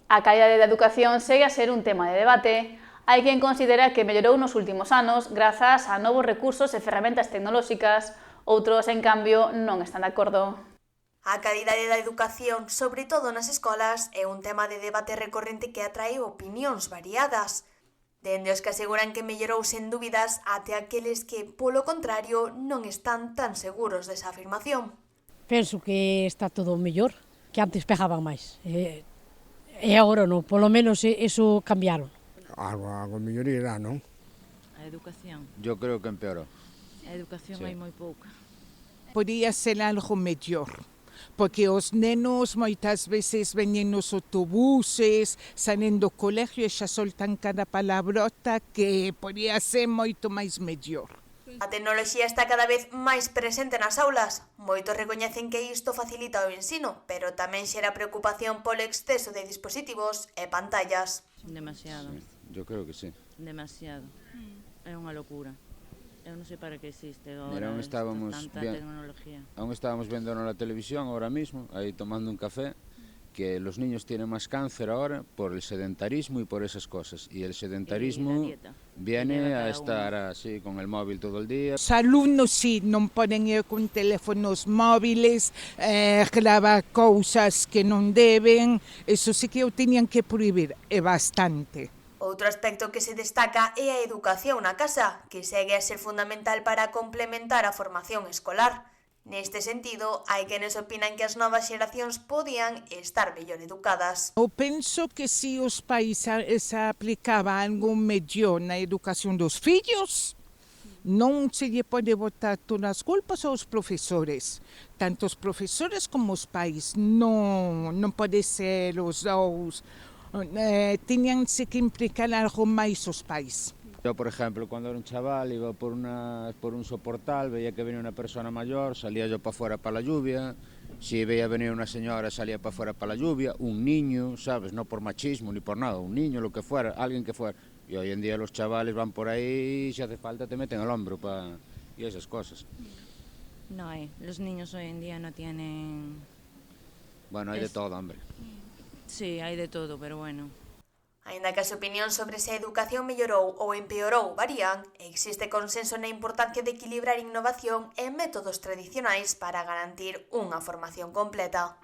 A calidade da educación segue a ser un tema de debate. Hai quen considera que mellorou nos últimos anos grazas a novos recursos e ferramentas tecnolóxicas, outros, en cambio, non están de acordo. A calidade da educación, sobre todo nas escolas, é un tema de debate recorrente que atrae opinións variadas. Dende os que aseguran que mellorou sen dúbidas até aqueles que, polo contrario, non están tan seguros desa afirmación. Penso que está todo mellor, que antes pegaban máis. E agora non, polo menos eso cambiaron. Algo melloría, non? A educación. Yo creo que empeorou. A educación hai moi pouca. Podía ser algo mellor, porque os nenos moitas veces veñen nos autobuses, salen do colegio e xa soltan cada palabrota que podía ser moito máis mellor. A tecnoloxía está cada vez máis presente nas aulas. Moitos recoñecen que isto facilita o ensino, pero tamén xera preocupación polo exceso de dispositivos e pantallas. Demasiado. Yo creo que sí. Demasiado. É unha locura. Eu non sei para que existe agora. Mira, tanta tecnología. Aún estábamos viendo na televisión ahora mismo, ahí tomando un café, que los niños tienen más cáncer ahora por el sedentarismo y por esas cosas. Y el sedentarismo viene a estar así con el móvil todo el día. Os alumnos sí, non poden ir con teléfonos móviles, gravar cousas que non deben, eso sí que o tenían que prohibir, é bastante. Outro aspecto que se destaca é a educación na casa, que segue a ser fundamental para complementar a formación escolar. Neste sentido, hai quenes opinan que as novas xeracións podían estar mellor educadas. Eu penso que se os pais se aplicaba algo mellor na educación dos fillos, non se lle pode botar todas as culpas aos profesores. Tanto os profesores como os pais, non pode ser os dous. Tiñanse que implicar algo máis os pais. Yo, por ejemplo, cuando era un chaval, iba por un soportal, veía que venía una persona mayor, salía yo para fuera para la lluvia. Si veía venir una señora, salía para fuera para la lluvia. Un niño, ¿sabes? No por machismo ni por nada, un niño, lo que fuera, alguien que fuera. Y hoy en día los chavales van por ahí y si hace falta te meten al hombro y esas cosas. No hay, los niños hoy en día no tienen... Bueno, hay de todo, hombre. Sí, hay de todo, pero bueno. Aínda que as opinións sobre se a educación mellorou ou empeorou varían, existe consenso na importancia de equilibrar innovación e métodos tradicionais para garantir unha formación completa.